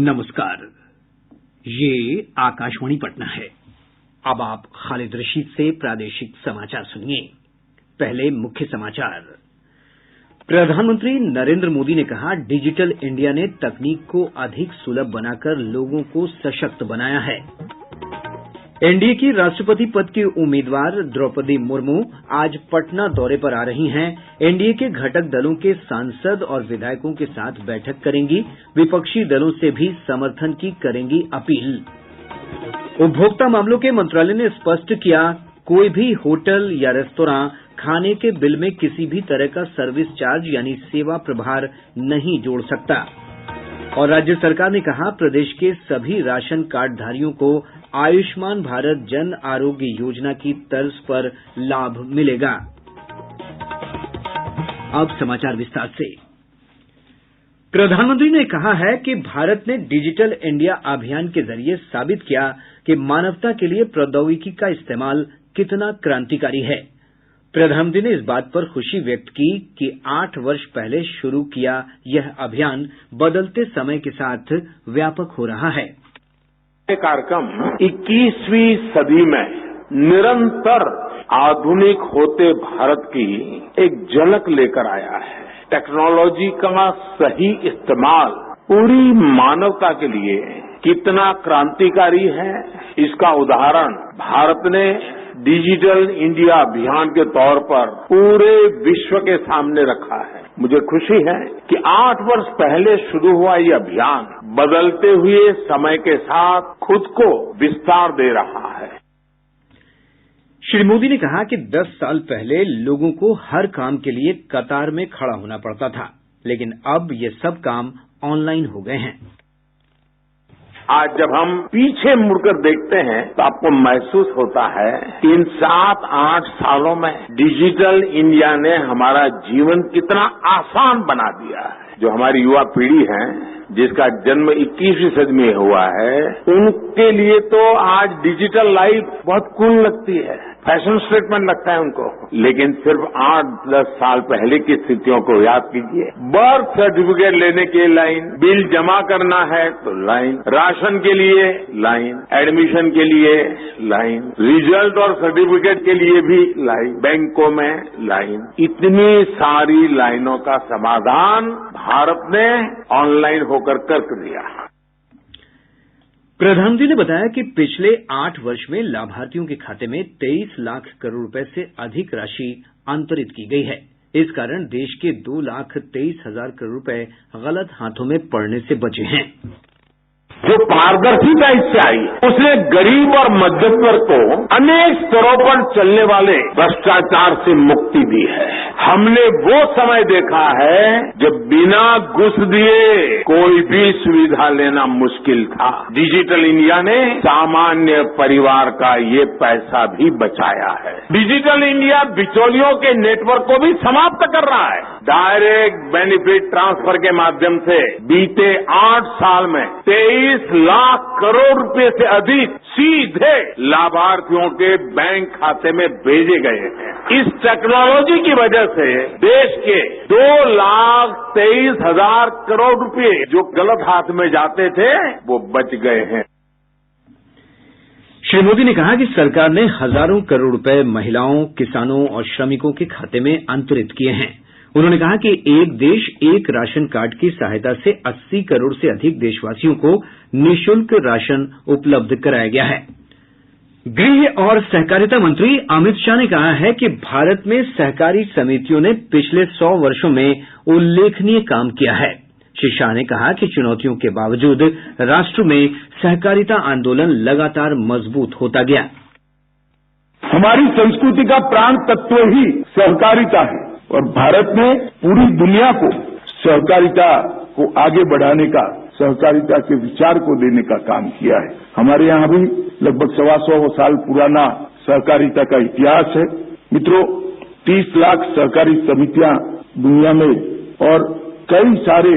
नमस्कार। ये आकाशवाणी पटना है। अब आप खालिद रशीद से प्रादेशिक समाचार सुनिए। पहले मुख्य समाचार। प्रधानमंत्री नरेंद्र मोदी ने कहा, डिजिटल इंडिया ने तकनीक को अधिक सुलभ बनाकर लोगों को सशक्त बनाया है। एनडीए की राष्ट्रपति पद की उम्मीदवार द्रौपदी मुर्मू आज पटना दौरे पर आ रही हैं। एनडीए के घटक दलों के सांसद और विधायकों के साथ बैठक करेंगी। विपक्षी दलों से भी समर्थन की करेंगी अपील। उपभोक्ता मामलों के मंत्रालय ने स्पष्ट किया, कोई भी होटल या रेस्तरां खाने के बिल में किसी भी तरह का सर्विस चार्ज यानी सेवा प्रभार नहीं जोड़ सकता। और राज्य सरकार ने कहा, प्रदेश के सभी राशन कार्डधारियों को आयुष्मान भारत जन आरोग्य योजना की तर्ज पर लाभ मिलेगा। अब समाचार विस्तार से। प्रधानमंत्री ने कहा है कि भारत ने डिजिटल इंडिया अभियान के जरिए साबित किया कि मानवता के लिए प्रौद्योगिकी का इस्तेमाल कितना क्रांतिकारी है। प्रधानमंत्री ने इस बात पर खुशी व्यक्त की कि 8 वर्ष पहले शुरू किया यह अभियान बदलते समय के साथ व्यापक हो रहा है। कार्यक्रम 21वीं सदी में निरंतर आधुनिक होते भारत की एक झलक लेकर आया है। टेक्नोलॉजी का सही इस्तेमाल पूरी मानवता के लिए कितना क्रांतिकारी है, इसका उदाहरण भारत ने डिजिटल इंडिया अभियान के तौर पर पूरे विश्व के सामने रखा है। मुझे खुशी है कि 8 वर्ष पहले शुरू हुआ ये अभियान बदलते हुए समय के साथ खुद को विस्तार दे रहा है। श्री मोदी ने कहा कि 10 साल पहले लोगों को हर काम के लिए कतार में खड़ा होना पड़ता था, लेकिन अब ये सब काम ऑनलाइन हो गए हैं। आज जब हम पीछे मुड़कर देखते हैं तो आपको महसूस होता है कि इन 7-8 सालों में डिजिटल इंडिया ने हमारा जीवन कितना आसान बना दिया है। जो हमारी युवा पीढ़ी है, जिसका जन्म 21वीं सदी में हुआ है, उनके लिए तो आज डिजिटल लाइफ बहुत कूल लगती है, फैशन स्टेटमेंट लगता है उनको। लेकिन सिर्फ 8-10 साल पहले की स्थितियों को याद कीजिए। बर्थ सर्टिफिकेट लेने के लाइन, बिल जमा करना है तो लाइन, राशन के लिए लाइन, एडमिशन के लिए लाइन, रिजल्ट और सर्टिफिकेट के लिए भी लाइन, बैंकों में लाइन। इतनी सारी लाइनों का समाधान भारत ने ऑनलाइन होकर कर दिया। प्रधानमंत्री ने बताया कि पिछले 8 वर्ष में लाभार्थियों के खाते में 23 लाख करोड़ रुपए से अधिक राशि अंतरित की गई है। इस कारण देश के 2,23,000 करोड़ रुपए गलत हाथों में पड़ने से बचे हैं। जो पारदर्शिता इससे आई, उसने गरीब और मध्यम वर्ग को अनेक स्तरों पर चलने वाले भ्रष्टाचार से मुक्ति दी है। हमने वो समय देखा है जब बिना घूस दिए कोई भी सुविधा लेना मुश्किल था। डिजिटल इंडिया ने सामान्य परिवार का ये पैसा भी बचाया है। डिजिटल इंडिया बिचौलियों के नेटवर्क को भी समाप्त कर रहा है। डायरेक्ट बेनिफिट ट्रांसफर के माध्यम से बीते 8 साल में 23 लाख करोड़ रुपए से अधिक सीधे लाभार्थियों के बैंक खाते में भेजे गए हैं। इस टेक्नोलॉजी की वजह से देश के 2,23,000 करोड़ रुपए जो गलत हाथ में जाते थे वो बच गए हैं। श्री मोदी ने कहा कि सरकार ने हजारों करोड़ रुपए महिलाओं, किसानों और श्रमिकों के खाते में अंतरित किए हैं। उन्होंने कहा कि एक देश एक राशन कार्ड की सहायता से 80 करोड़ से अधिक देशवासियों को निःशुल्क राशन उपलब्ध कराया गया है। गृह और सहकारिता मंत्री अमित शाह ने कहा है कि भारत में सहकारी समितियों ने पिछले 100 वर्षों में उल्लेखनीय काम किया है। श्री शाह ने कहा कि चुनौतियों के बावजूद राष्ट्र में सहकारिता आंदोलन लगातार मजबूत होता गया। हमारी संस्कृति का प्राण तत्व ही सहकारिता है और भारत ने पूरी दुनिया को सहकारिता को आगे बढ़ाने का, सहकारिता के विचार को देने का काम किया है। हमारे यहाँ भी लगभग 125 साल पुराना सहकारिता का इतिहास है। मित्रों, 30 लाख सहकारी समितियां दुनिया में और कई सारे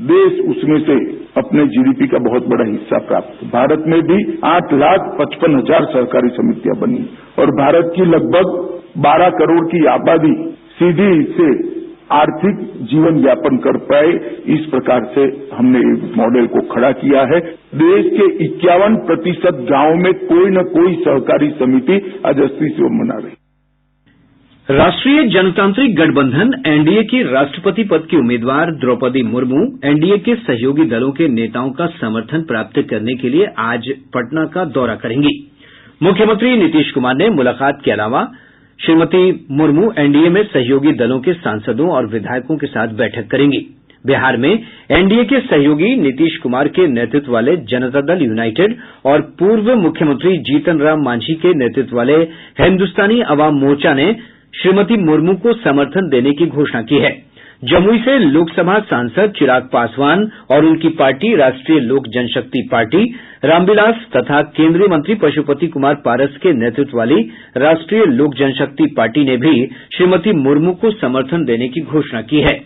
देश उसमें से अपने जीडीपी का बहुत बड़ा हिस्सा प्राप्त। भारत में भी 8,55,000 सहकारी समितियां बनी और भारत की लगभग 12 करोड़ की आबादी सीधी इससे आर्थिक जीवन यापन कर पाए, इस प्रकार से हमने इस मॉडल को खड़ा किया है। देश के 51% गांवों में कोई न कोई सहकारी समिति आज अस्तित्व मना रही। राष्ट्रीय जनतांत्रिक गठबंधन एनडीए की राष्ट्रपति पद की उम्मीदवार द्रौपदी मुर्मू एनडीए के सहयोगी दलों के नेताओं का समर्थन प्राप्त करने के लिए आज पटना का दौरा करेंगी। मुख्यमंत्री नीतीश कुमार ने मुलाकात के अलावा श्रीमती मुर्मू एनडीए में सहयोगी दलों के सांसदों और विधायकों के साथ बैठक करेंगी। बिहार में एनडीए के सहयोगी नीतीश कुमार के नेतृत्व वाले जनता दल यूनाइटेड और पूर्व मुख्यमंत्री जीतन राम मांझी के नेतृत्व वाले हिन्दुस्तानी अवाम मोर्चा ने श्रीमती मुर्मू को समर्थन देने की घोषणा की है। जमुई से लोकसभा सांसद चिराग पासवान और उनकी पार्टी राष्ट्रीय लोक जनशक्ति पार्टी, रामविलास तथा केंद्रीय मंत्री पशुपति कुमार पारस के नेतृत्व वाली राष्ट्रीय लोक जनशक्ति पार्टी ने भी श्रीमती मुर्मू को समर्थन देने की घोषणा की है।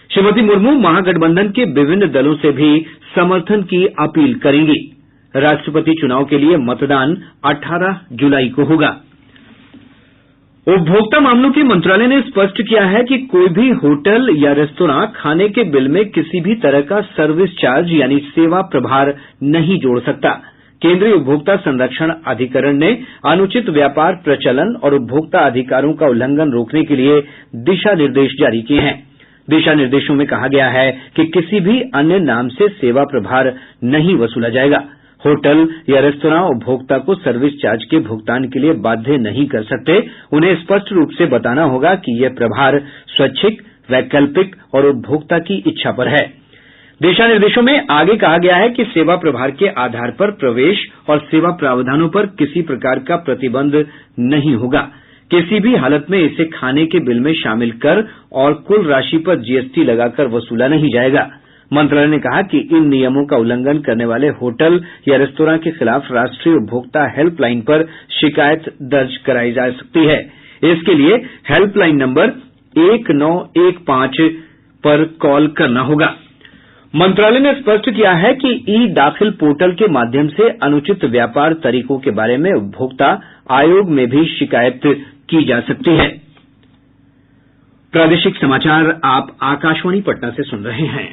श्रीमती मुर्मू महागठबंधन के विभिन्न दलों से भी समर्थन की अपील करेंगी। राष्ट्रपति चुनाव के लिए मतदान 18 जुलाई को होगा। उपभोक्ता मामलों के मंत्रालय ने स्पष्ट किया है कि कोई भी होटल या रेस्तरां खाने के बिल में किसी भी तरह का सर्विस चार्ज यानी सेवा प्रभार नहीं जोड़ सकता। केंद्रीय उपभोक्ता संरक्षण अधिकरण ने अनुचित व्यापार प्रचलन और उपभोक्ता अधिकारों का उल्लंघन रोकने के लिए दिशा निर्देश जारी किए हैं। दिशा निर्देशों में कहा गया है कि किसी भी अन्य नाम से सेवा प्रभार नहीं वसूला जाएगा। होटल या रेस्तरां उपभोक्ता को सर्विस चार्ज के भुगतान के लिए बाध्य नहीं कर सकते। उन्हें स्पष्ट रूप से बताना होगा कि यह प्रभार स्वैच्छिक, वैकल्पिक और उपभोक्ता की इच्छा पर है। दिशा निर्देशों में आगे कहा गया है कि सेवा प्रभार के आधार पर प्रवेश और सेवा प्रावधानों पर किसी प्रकार का प्रतिबंध नहीं होगा। किसी भी हालत में इसे खाने के बिल में शामिल कर और कुल राशि पर जीएसटी लगाकर वसूला नहीं जाएगा। मंत्रालय ने कहा कि इन नियमों का उल्लंघन करने वाले होटल या रेस्तरां के खिलाफ राष्ट्रीय उपभोक्ता हेल्पलाइन पर शिकायत दर्ज कराई जा सकती है। इसके लिए हेल्पलाइन नंबर 1915 पर कॉल करना होगा। मंत्रालय ने स्पष्ट किया है कि ई दाखिल पोर्टल के माध्यम से अनुचित व्यापार तरीकों के बारे में उपभोक्ता आयोग में भी शिकायत की जा सकती है। प्रादेशिक समाचार आप आकाशवाणी पटना से सुन रहे हैं।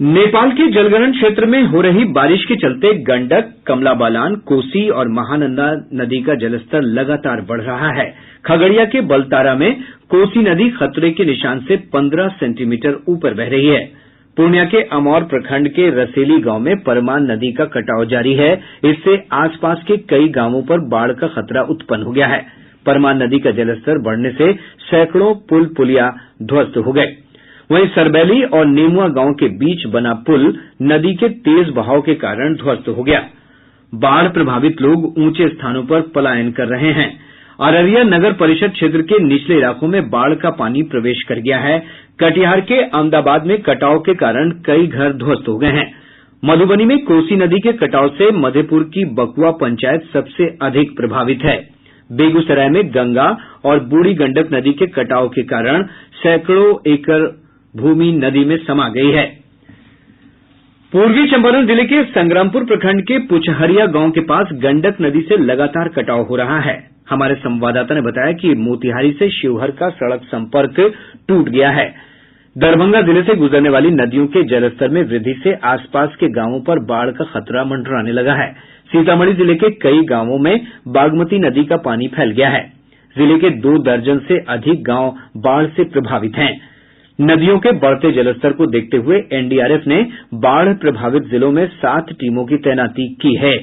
नेपाल के जलग्रहण क्षेत्र में हो रही बारिश के चलते गंडक, कमला बलान, कोसी और महानंदा नदी का जलस्तर लगातार बढ़ रहा है। खगड़िया के बलतारा में कोसी नदी खतरे के निशान से 15 सेंटीमीटर ऊपर बह रही है। पूर्णिया के अमौर प्रखंड के रसेली गांव में परमान नदी का कटाव जारी है। इससे आसपास के कई गांवों पर बाढ़ का खतरा उत्पन्न हो गया है। परमान नदी का जलस्तर बढ़ने से सैकड़ों पुल पुलिया ध्वस्त हो गये। वहीं सरबैली और नेमुआ गांव के बीच बना पुल नदी के तेज बहाव के कारण ध्वस्त हो गया। बाढ़ प्रभावित लोग ऊंचे स्थानों पर पलायन कर रहे हैं। अररिया नगर परिषद क्षेत्र के निचले इलाकों में बाढ़ का पानी प्रवेश कर गया है। कटिहार के अहमदाबाद में कटाव के कारण कई घर ध्वस्त हो गए हैं। मधुबनी में कोसी नदी के कटाव से मधेपुर की बकुआ पंचायत सबसे अधिक प्रभावित है। बेगूसराय में गंगा और बूढ़ी गंडक नदी के कटाव के कारण सैकड़ों एकड़ भूमि नदी में समा गई है। पूर्वी चंपारण जिले के संग्रामपुर प्रखंड के पुचहरिया गांव के पास गंडक नदी से लगातार कटाव हो रहा है। हमारे संवाददाता ने बताया कि मोतिहारी से शिवहर का सड़क संपर्क टूट गया है। दरभंगा जिले से गुजरने वाली नदियों के जलस्तर में वृद्धि से आसपास के गांवों पर बाढ़ का खतरा मंडराने लगा है। सीतामढ़ी जिले के कई गांवों में बागमती नदी का पानी फैल गया है। जिले के 2 दर्जन से अधिक गांव बाढ़ से प्रभावित हैं। नदियों के बढ़ते जलस्तर को देखते हुए एनडीआरएफ ने बाढ़ प्रभावित जिलों में 7 टीमों की तैनाती की है।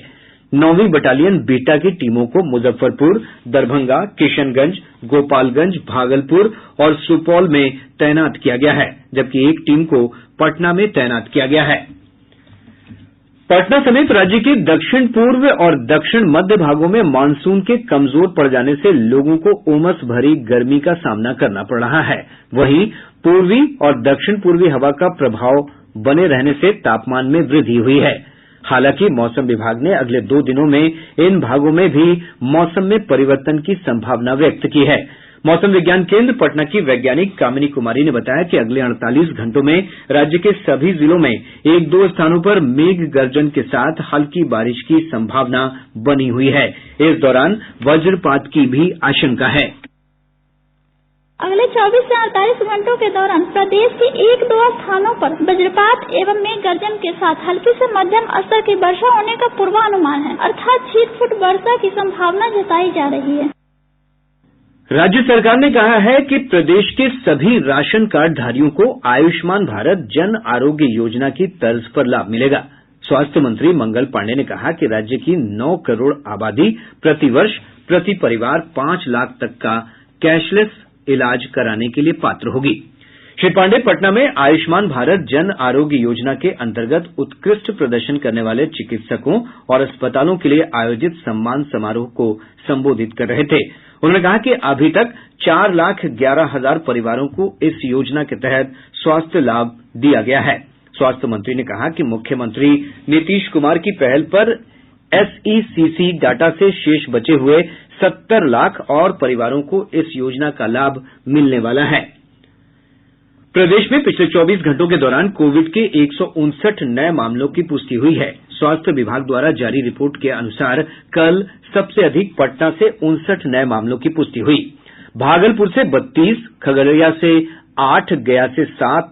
9वीं बटालियन बीटा की टीमों को मुजफ्फरपुर, दरभंगा, किशनगंज, गोपालगंज, भागलपुर और सुपौल में तैनात किया गया है, जबकि एक टीम को पटना में तैनात किया गया है। पटना समेत राज्य के दक्षिण पूर्व और दक्षिण मध्य भागों में मानसून के कमजोर पड़ जाने से लोगों को उमस भरी गर्मी का सामना करना पड़ रहा है। वहीं पूर्वी और दक्षिण पूर्वी हवा का प्रभाव बने रहने से तापमान में वृद्धि हुई है। हालांकि मौसम विभाग ने अगले 2 दिनों में इन भागों में भी मौसम में परिवर्तन की संभावना व्यक्त की है। मौसम विज्ञान केंद्र पटना की वैज्ञानिक कामिनी कुमारी ने बताया कि अगले 48 घंटों में राज्य के सभी जिलों में 1-2 स्थानों पर मेघ गर्जन के साथ हल्की बारिश की संभावना बनी हुई है। इस दौरान वज्रपात की भी आशंका है। अगले 24 से 48 घंटों के दौरान प्रदेश के 1-2 स्थानों पर वज्रपात एवं मेघ गर्जन के साथ हल्की से मध्यम स्तर की वर्षा होने का पूर्वानुमान है, अर्थात छींट-फुट वर्षा की संभावना जताई जा रही है। राज्य सरकार ने कहा है कि प्रदेश के सभी राशन कार्ड धारियों को आयुष्मान भारत जन आरोग्य योजना की तर्ज पर लाभ मिलेगा। स्वास्थ्य मंत्री मंगल पांडेय ने कहा कि राज्य की 9 करोड़ आबादी प्रतिवर्ष प्रति परिवार 5 लाख तक का कैशलेस इलाज कराने के लिए पात्र होगी। श्री पांडेय पटना में आयुष्मान भारत जन आरोग्य योजना के अंतर्गत उत्कृष्ट प्रदर्शन करने वाले चिकित्सकों और अस्पतालों के लिए आयोजित सम्मान समारोह को संबोधित कर रहे थे। उन्होंने कहा कि अभी तक 4,11,000 परिवारों को इस योजना के तहत स्वास्थ्य लाभ दिया गया है। स्वास्थ्य मंत्री ने कहा कि मुख्यमंत्री नीतीश कुमार की पहल पर SECC डाटा से शेष बचे हुए 70 लाख और परिवारों को इस योजना का लाभ मिलने वाला है। प्रदेश में पिछले 24 घंटों के दौरान कोविड के 159 नए मामलों की पुष्टि हुई है। स्वास्थ्य विभाग द्वारा जारी रिपोर्ट के अनुसार कल सबसे अधिक पटना से 59 नए मामलों की पुष्टि हुई। भागलपुर से 32, खगड़िया से 8, गया से 7,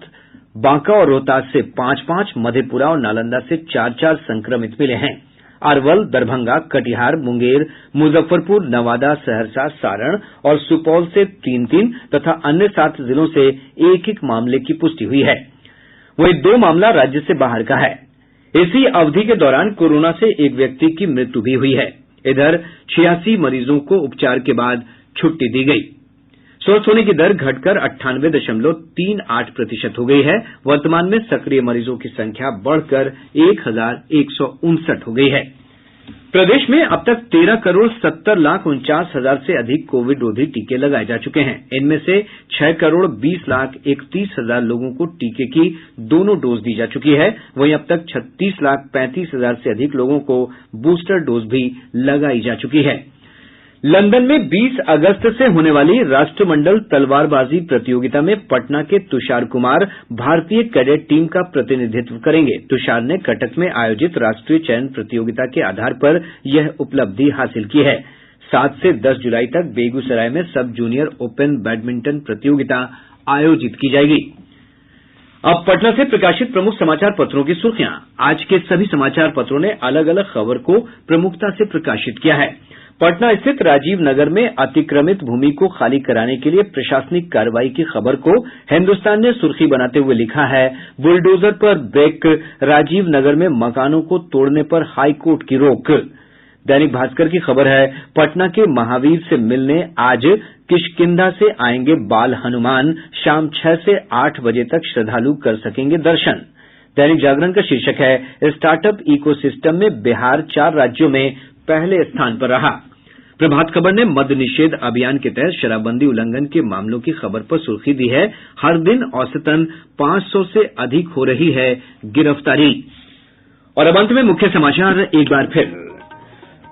बांका और रोहतास से 5-5, मधेपुरा और नालंदा से 4-4 संक्रमित मिले हैं। अरवल, दरभंगा, कटिहार, मुंगेर, मुजफ्फरपुर, नवादा, सहरसा, सारण और सुपौल से 3-3 तथा अन्य 7 जिलों से 1-1 मामले की पुष्टि हुई है। वहीं 2 मामला राज्य से बाहर का है। इसी अवधि के दौरान कोरोना से एक व्यक्ति की मृत्यु भी हुई है। इधर 86 मरीजों को उपचार के बाद छुट्टी दी गई। स्वस्थ होने की दर घटकर 98.38% हो गई है। वर्तमान में सक्रिय मरीजों की संख्या बढ़कर 1,159 हो गई है। प्रदेश में अब तक 13,70,49,000 से अधिक कोविड रोधी टीके लगाए जा चुके हैं। इनमें से 6,20,31,000 लोगों को टीके की दोनों डोज दी जा चुकी है। वहीं अब तक 36,35,000 से अधिक लोगों को बूस्टर डोज भी लगाई जा चुकी है। लंदन में 20 अगस्त से होने वाली राष्ट्रमंडल तलवारबाजी प्रतियोगिता में पटना के तुषार कुमार भारतीय कैडेट टीम का प्रतिनिधित्व करेंगे। तुषार ने कटक में आयोजित राष्ट्रीय चयन प्रतियोगिता के आधार पर यह उपलब्धि हासिल की है। 7 से 10 जुलाई तक बेगूसराय में सब जूनियर ओपन बैडमिंटन प्रतियोगिता आयोजित की जाएगी। अब पटना से प्रकाशित प्रमुख समाचार पत्रों की सुर्खियां। आज के सभी समाचार पत्रों ने अलग अलग खबर को प्रमुखता से प्रकाशित किया है। पटना स्थित राजीव नगर में अतिक्रमित भूमि को खाली कराने के लिए प्रशासनिक कार्रवाई की खबर को हिन्दुस्तान ने सुर्खी बनाते हुए लिखा है, बुलडोजर पर ब्रेक, राजीव नगर में मकानों को तोड़ने पर हाईकोर्ट की रोक। दैनिक भास्कर की खबर है, पटना के महावीर से मिलने आज किष्किंधा से आएंगे बाल हनुमान, शाम 6 से 8 बजे तक श्रद्धालु कर सकेंगे दर्शन। दैनिक जागरण का शीर्षक है, स्टार्टअप इकोसिस्टम में बिहार 4 राज्यों में पहले स्थान पर रहा। प्रभात खबर ने मद्य निषेध अभियान के तहत शराबबंदी उल्लंघन के मामलों की खबर पर सुर्खी दी है, हर दिन औसतन 500 से अधिक हो रही है गिरफ्तारी। और अब अंत में मुख्य समाचार एक बार फिर।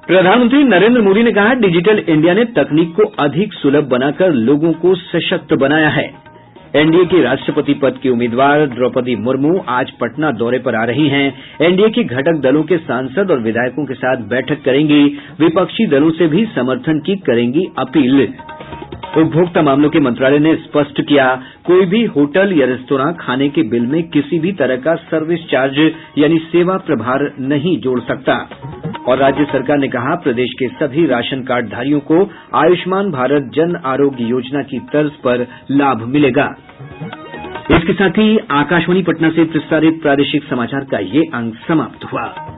प्रधानमंत्री नरेंद्र मोदी ने कहा, डिजिटल इंडिया ने तकनीक को अधिक सुलभ बनाकर लोगों को सशक्त बनाया है। एनडीए की राष्ट्रपति पद की उम्मीदवार द्रौपदी मुर्मू आज पटना दौरे पर आ रही हैं। एनडीए की घटक दलों के सांसद और विधायकों के साथ बैठक करेंगी। विपक्षी दलों से भी समर्थन की करेंगी अपील। उपभोक्ता मामलों के मंत्रालय ने स्पष्ट किया, कोई भी होटल या रेस्तोरां खाने के बिल में किसी भी तरह का सर्विस चार्ज यानी सेवा प्रभार नहीं जोड़ सकता। और राज्य सरकार ने कहा, प्रदेश के सभी राशन कार्ड धारियों को आयुष्मान भारत जन आरोग्य योजना की तर्ज पर लाभ मिलेगा। इसके साथ ही आकाशवाणी पटना से प्रसारित प्रादेशिक समाचार का ये अंक समाप्त हुआ।